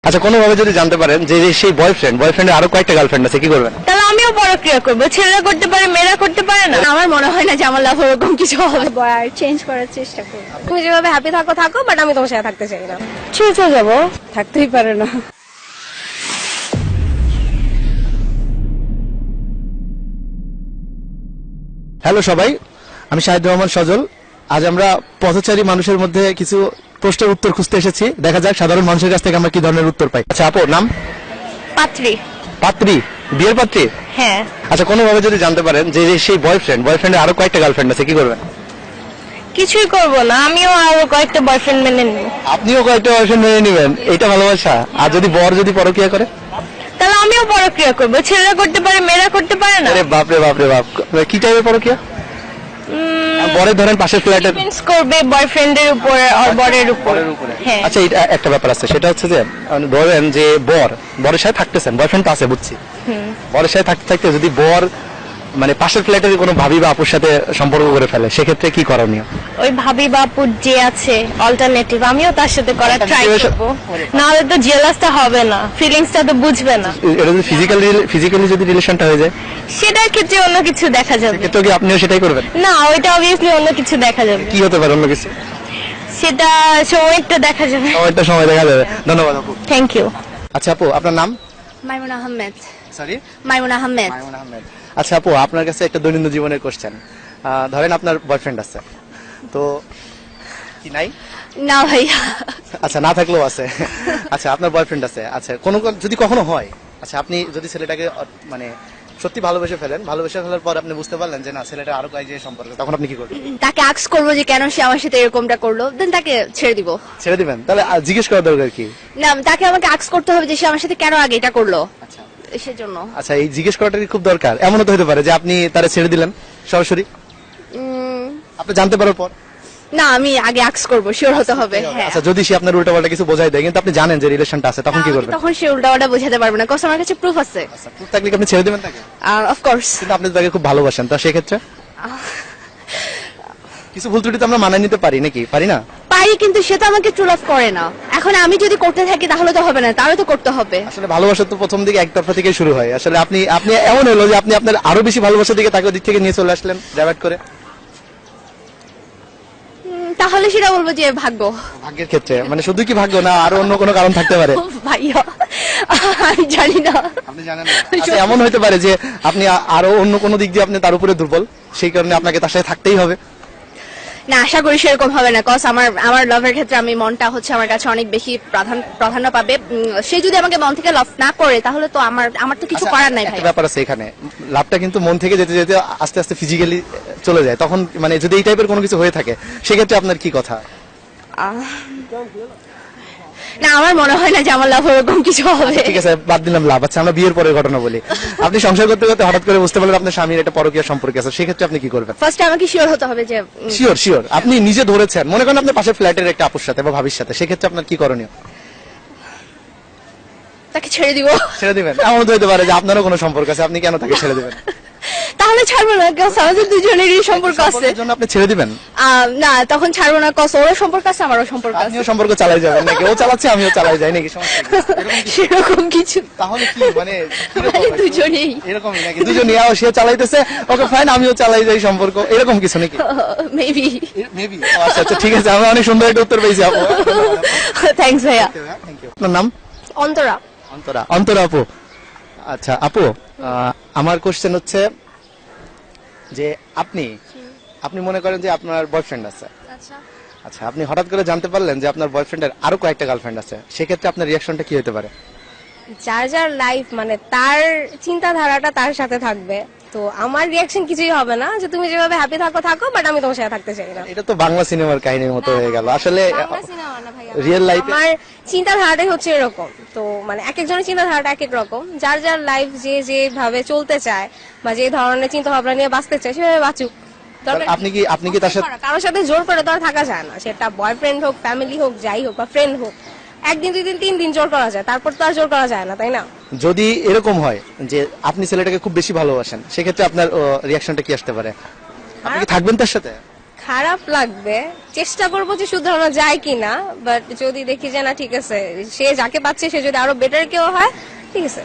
আচ্ছা, কোনোভাবে যদি জানতে পারেন যে যে সেই বয়ফ্রেন্ডের আরো কয়েকটা গার্লফ্রেন্ড আছে, কি করবেন? তাহলে আমিও পরক্রিয়া করবো। ছেলেরা করতে পারে, মেয়েরা করতে পারে না। আমার মনে হয় না যে আমার লাভ ওরকম কিছু হবে। আর চেঞ্জ করার চেষ্টা করবো। তুমি যেভাবে হ্যাপি থাকো থাকো, বাট আমি তোমার সাথে থাকতে চাই না। ছেড়ে যাবো, থাকতেই পারে না। হ্যালো সবাই, আমি শাহিদুর রহমান সজল। আজ আমরা পথচারী মানুষের মধ্যে কিছু প্রশ্নের উত্তর খুঁজতে এসেছি। দেখা যাক সাধারণ মানুষের কাছ থেকে আমরা কি ধরনের উত্তর পাই। আচ্ছা আপু, নাম? পাত্রী। পাত্রী? বিয়ের পাত্রী? হ্যাঁ। আচ্ছা, কোনোভাবে যদি জানতে পারেন যে যে সেই বয়ফ্রেন্ডের আরো কয়েকটা গার্লফ্রেন্ড আছে, কি করবেন? কিছুই করবো না, আমিও আরো কয়েকটা বয়ফ্রেন্ড মেনে নিব। আপনিও কয়েকটা বয়ফ্রেন্ড মেনে নেবেন, এটা ভালোবাসা? আর যদি বর যদি পরকীয়া করে? তাহলে আমিও পরক্রিয়া করবো। ছেলেরা করতে পারে, মেয়েরা করতে পারে না। আরে বাপরে বাপরে বাপ, কি টাইপের পরকীয়া? বরের ধরেন পাশের ফ্ল্যাটের ডিপেন্ডস করবে বয়ফ্রেন্ডের উপর আর বরের উপর। হ্যাঁ। আচ্ছা, এটা একটা ব্যাপার আছে, সেটা হচ্ছে যে ধরেন যে বরের সাথে থাকতেছেন, বয়ফ্রেন্ড তো আছে বুঝছি, বরের সাথে থাকতে থাকতে যদি বর মানে পাশের ফ্ল্যাটের কোনো ভাবি বা আপুর সাথে সম্পর্ক করে ফেলে, সেক্ষেত্রে কি করণীয়? ওই ভাবি বাপুর যে আছে অল্টারনেটিভ, আমিও তার সাথে করার ট্রাই করবো। নাহলে তো জেলাসটা হবে না, ফিলিংসটা তো বুঝবে না। এটা যদি ফিজিক্যালি যদি রিলেশনটা হয়ে যায়, সেটার ক্ষেত্রে অন্য কিছু দেখা যাবে। সেক্ষেত্রে কি আপনিও সেটাই করবেন? না, ওইটা অবভিয়াসলি অন্য কিছু দেখা যাবে। কি হতে পারে অন্য কিছু? সেটা সময়টা দেখা যাবে। একটা সময় দেখা যাবে। ধন্যবাদ আপু। Thank you. আচ্ছা আপু, আপনার নাম? মাইমুন আহমেদ। সরি, মাইমুন আহমেদ। মাইমুন আহমেদ। আচ্ছা আপু, আপনার কাছে একটা দৈনন্দিন জীবনের কোশ্চেন। ধরেন আপনার বয়ফ্রেন্ড আছে, তো কি নাই? না ভাইয়া। আচ্ছা, না থাকলেও আছে। আচ্ছা, আপনার বয়ফ্রেন্ড আছে, আচ্ছা যদি কখনো হয়, আচ্ছা আপনি যদি ছেলেটাকে মানে সত্যি ভালোবেসে ফেলার পর আপনি বুঝতে পারলেন যে না, ছেলেটা আরো কয়েক সম্পর্ক, তখন আপনি কি করবেন? তাকে আক্স করবো যে কেন সে আমার সাথে এরকমটা করলো, দেন তাকে ছেড়ে দিব। ছেড়ে দিবেন? তাহলে জিজ্ঞেস করা দরকার কি? না, তাকে আমাকে আক্স করতে হবে যে সে আমার সাথে কেন আগে এটা করলো, আচ্ছা সেজন্য। আচ্ছা, এই জিজ্ঞেস করাটা কি খুব দরকার? এমনও তো হতে পারে যে আপনি তারা ছেড়ে দিলেন সরাসরি, আপনি জানতে পারার পর। না, আমি আগে আক্স করবো, শিওর হতে হবে। হ্যাঁ। আচ্ছা, যদি সে আপনার উল্টাপাল্টা কিছু বোঝাই দেয়, কিন্তু আপনি জানেন যে রিলেশনটা আছে, তখন কি করবেন? তখন সে উল্টাপাল্টা বোঝাতে পারবে না, কজ আমার কাছে প্রুফ আছে। আচ্ছা, proof থাকলে কি আপনি ছেড়ে দিবেন তাকে? Of course. কিন্তু আপনি তো তাকে খুব ভালোবাসেন, তো সেক্ষেত্রে কিছু ভুল ত্রুটি তো আমরা মানায় নিতে পারি নাকি, পারি না? পারি, কিন্তু সে তো আমাকে ট্রু লাভ করে না। এখন আমি যদি করতে থাকি তাহলে তো হবে না, তারও তো করতে হবে। আসলে ভালোবাসা তো প্রথম দিকে একতরফা থেকে শুরু হয়। আসলে আপনি এমন হলো যে আপনি আপনার আরো বেশি ভালোবাসার দিকে তাকে ওদিক থেকে নিয়ে চলে আসলেন ডাইভার্ট করে। তাহলে সেটা বলবো যে ভাগ্য। ভাগ্যের ক্ষেত্রে মানে শুধু কি ভাগ্য না, আরো অন্য কোনো কারণ থাকতে পারে? ভাইয়া আমি জানি না। আপনি জানেন না? আচ্ছা, এমন হতে পারে যে আপনি আরো অন্য কোনো দিক দিয়ে আপনি তার উপরে দুর্বল, সেই কারণে আপনাকে তার সাথে থাকতেই হবে। না, আশা করি সেরকম হবে না, কজ আমার লাভের ক্ষেত্রে আমি মনটা হচ্ছে আমার কাছে অনেক বেশি প্রাধান্য পাবে। সে যদি আমাকে মন থেকে লাভ না করে তাহলে তো আমার তো কিছু আচ্ছা, করার নাই ভাই। একটা ব্যাপার আছে এখানে, লাভটা কিন্তু মন থেকে যেতে যেতে আস্তে আস্তে ফিজিক্যালি চলে যায়, তখন মানে যদি এই টাইপের কোনো কিছু হয়ে থাকে, সেক্ষেত্রে আপনার কি কথা? না, আমার মনে হয় না যে আমার লাভ ওরকম কিছু হবে। ঠিক আছে, বাদ দিলাম লাভ। আচ্ছা, আমরা বিয়ের পরের ঘটনা বলি। আপনি সংসার করতে করতে হঠাৎ করে বুঝতে পারলেন আপনার স্বামীর একটা পরকীয়া সম্পর্ক আছে, সেক্ষেত্রে আপনি কি করবেন? ফার্স্টে আমাকে শিওর হতে হবে যে শিওর আপনি নিজে ধরেছেন, মনে করেন আপনার পাশের ফ্ল্যাটের একটা আপুর সাথে বা ভাবির সাথে, সেক্ষেত্রে আপনার কি করণীয়? তাকে ছেড়ে দিব। ছেড়ে দিবেন? এমন তো হতে পারে যে আপনারও কোনো সম্পর্ক আছে, আপনি কেন তাকে ছেড়ে দিবেন? তাহলে ছাড়বো না, কজ আমাদের দুজনেরই সম্পর্ক আছে। সম্পর্কের জন্য আপনি ছেড়ে দিবেন? না, তখন ছাড়বো না, কজ ওরও সম্পর্ক আছে, আমারও সম্পর্ক আছে। আপনিও সম্পর্ক চালাই যাবেন নাকি? ও চালাচ্ছে, আমিও চালাই যাই নাকি? সমস্যা নেই। সেরকম কিছু। তাহলে কি মানে তাহলে দুজনেই এরকমই নাকি? দুজনই সে চালাইতেছে, ওকে ফাইন, আমিও চালাই যাই, সম্পর্ক এরকম কিছু নাকি? মেবি। মেবি। আচ্ছা আচ্ছা, ঠিক আছে, আমি অনেক সুন্দর একটা উত্তর পেয়েছি আপু। থ্যাঙ্কস ভাইয়া। আপনার নাম? অন্তরা। অন্তরা আপু। আচ্ছা আপু, আমার কোশ্চেন হচ্ছে যে আপনি মনে করেন যে আপনার বয়ফ্রেন্ড আছে, আচ্ছা। আচ্ছা আপনি হঠাৎ করে জানতে পারলেন যে আপনার বয়ফ্রেন্ডের আরো কয়েকটা গার্লফ্রেন্ড আছে, সেক্ষেত্রে আপনার রিয়াকশনটা কি হতে পারে? যার যার লাইফ, মানে তার চিন্তাধারাটা তার সাথে থাকবে। তো আমার রিয়াকশন কিছুই হবে না, যে তুমি যেভাবে হ্যাপি থাকো থাকো, বাট আমি তোমার সাথে থাকতে চাই না। এটা তো বাংলা সিনেমার কাহিনীর মতো হয়ে গেল। আসলে বাংলা সিনেমা না ভাইয়া, রিয়েল লাইফে আমার চিন্তাধারাটাই হচ্ছে এরকম। তো মানে এক একজনের চিন্তাধারাটা এক এক রকম। যার যার লাইফ যে যেভাবে চলতে চায় বা যে ধরনের চিন্তা ভাবনা নিয়ে বাঁচতে চায়, সেভাবে বাঁচুক। আপনি কি তার সাথে কারোর সাথে জোর করে তো আর থাকা যায় না, সেটা বয়ফ্রেন্ড হোক, ফ্যামিলি হোক, যাই হোক, বা ফ্রেন্ড হোক। একদিন, 2 দিন, 3 দিন জোর করা যায়, তারপর তো আর জোর করা যায় না, তাই না? যদি এরকম হয় যে আপনি ছেলেটাকে খুব বেশি ভালোবাসেন, সেক্ষেত্রে আপনার রিয়াকশনটা কি আসতে পারে? আপনি কি থাকবেন তার সাথে? খারাপ লাগবে, চেষ্টা করবো যে শুধরানো যায় কিনা, বাট যদি দেখি যে না ঠিক আছে, সে যাকে পাচ্ছে সে যদি আরো বেটার কেউ হয়, ঠিক আছে।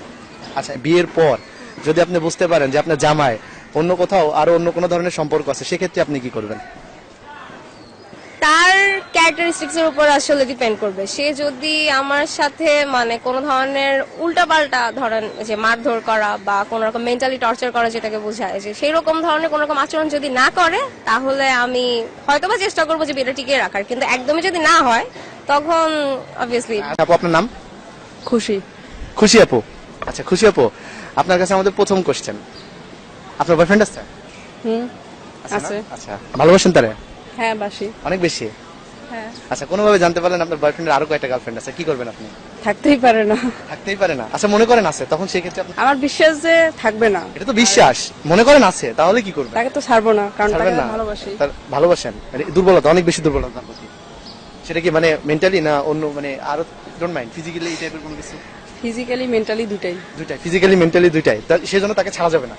আচ্ছা, বিয়ের পর যদি আপনি বুঝতে পারেন যে আপনার জামাই অন্য কোথাও আরো অন্য কোনো ধরনের সম্পর্ক আছে, সেক্ষেত্রে আপনি কি করবেন? তার ক্যারেক্টারিস্টিক্স এর উপর আসলে ডিপেন্ড করবে। সে যদি আমার সাথে মানে কোনো ধরনের উল্টাপাল্টা, ধরেন যে মারধর করা বা কোনো রকম মেন্টালি টর্চার করা, যেটাকে বোঝায়, যে সেই রকম ধরনের কোনো রকম আচরণ যদি না করে, তাহলে আমি হয়তোবা চেষ্টা করবো যে বিয়েটা টিকিয়ে রাখার। কিন্তু একদমই যদি না হয়, তখন অবভিয়াসলি। আচ্ছা আপু, আপনার নাম? খুশি। খুশি আপু। আচ্ছা খুশি আপু, আপনার কাছে আমাদের প্রথম কোশ্চেন, আপনার বয়ফ্রেন্ড আছে? হুম, আছে না? আছে। আচ্ছা, ভালোবাসেন তারে? হ্যাঁ, বাসি। অনেক বেশি? হ্যাঁ। আচ্ছা, কোনোভাবে জানতে পারলেন আপনার বয়ফ্রেন্ডের আরো কয়টা গার্লফ্রেন্ড আছে, কি করবেন আপনি? থাকতেই পারে না। থাকতেই পারে না? আচ্ছা, মনে করেন আছে, তখন সেই ক্ষেত্রে আপনি? আমার বিশ্বাস যে থাকবে না। এটা তো বিশ্বাস, মনে করেন আছে, তাহলে কি করবেন? তাকে তো ছাড়বো না, কারণ তাকে ছাড়বেন না? ভালোবাসি। তার ভালোবাসেন, মানে দুর্বলতা, অনেক বেশি দুর্বলতা তার প্রতি। সেটা কি মানে মেন্টালি না অন্য, মানে আরো ডোন্ট মাইন্ড ফিজিক্যালি, এই টাইপের কোনো কিছু? ফিজিক্যালি মেন্টালি দুটাই। দুইটাই, ফিজিক্যালি মেন্টালি দুইটাই, সেজন্য তাকে ছাড়া যাবে না?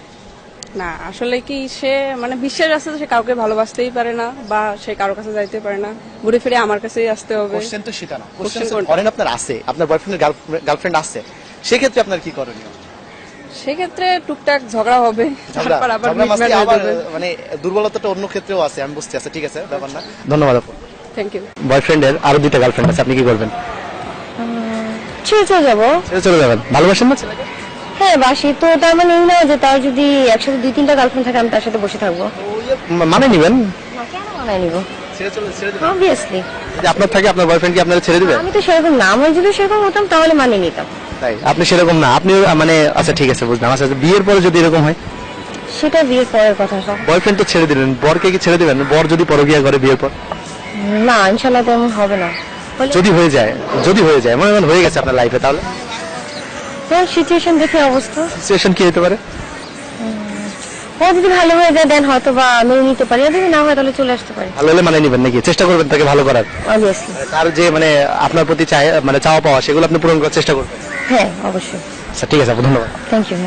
না, আসলে কি সে মানে বিশ্বাস আছে যে সে কাউকে ভালোবাসতেই পারে না, বা সে কারোর কাছে যাইতে পারে না, ঘুরে ফিরে আমার কাছেই আসতে হবে। কোশ্চেন তো সেটা না, Question কোশ্চেন কোনটা? ধরেন আপনার আছে, আপনার বয়ফ্রেন্ডের গার্লফ্রেন্ড আছে, সেক্ষেত্রে আপনার কি করণীয়? সেক্ষেত্রে টুকটাক ঝগড়া হবে, ঝগড়া, তারপর আবার ঝগড়া মাঝে মিটমাট আবার হয়ে যাবে। মানে দুর্বলতাটা অন্য ক্ষেত্রেও আছে, আমি বুঝতে আছি, ঠিক আছে, ব্যাপার না। ধন্যবাদ আপু। Thank you. বয়ফ্রেন্ডের আরো দুইটা গার্লফ্রেন্ড আছে, আপনি কি করবেন? ছেড়ে চলে যাবো। ছেড়ে চলে যাবেন? ভালোবাসেন না ছেলেকে? হ্যাঁ, বাসি। তো তার মানে এই না যে তার যদি একসাথে 2-3টা গার্লফ্রেন্ড থাকে আমি তার সাথে বসে থাকবো। মানে নিবেন? না, কেন মানায় নিবো? ছেড়ে দিবেন? অবভিয়াসলি। যদি আপনার থাকে, আপনার বয়ফ্রেন্ড কি আপনারা ছেড়ে দিবে? আমি তো সেরকম না, আমি যদি সেরকম হতাম তাহলে মানিয়ে নিতাম। তাই আপনি সেরকম না, আপনি মানে আচ্ছা ঠিক আছে, বুঝলাম। আচ্ছা, বিয়ের পরে যদি এরকম হয়? সেটা বিয়ের পরের কথা সব। বয়ফ্রেন্ড তো ছেড়ে দিলেন, বরকে কি ছেড়ে দিবেন? বর যদি পরকিয়া করে বিয়ের পর? না, ইনশাল্লাহ তেমন হবে না। হলে যদি হয়ে যায়, মনে করেন হয়ে গেছে আপনার লাইফে, তাহলে সিচুয়েশন দেখে অবস্থা। সিচুয়েশন কি হতে পারে? ও যদি ভালো হয়ে যায় দেন হয়তো বা মেনে নিতে পারি, আর যদি না হয় তাহলে চলে আসতে পারি। ভালো হলে মানে নিবেন নাকি? চেষ্টা করবেন তাকে ভালো করার? অবভিয়াসলি। তার যে মানে আপনার প্রতি মানে চাওয়া পাওয়া, সেগুলো আপনি পূরণ করার চেষ্টা করবেন? হ্যাঁ, অবশ্যই। আচ্ছা ঠিক আছে আপু, ধন্যবাদ। Thank you.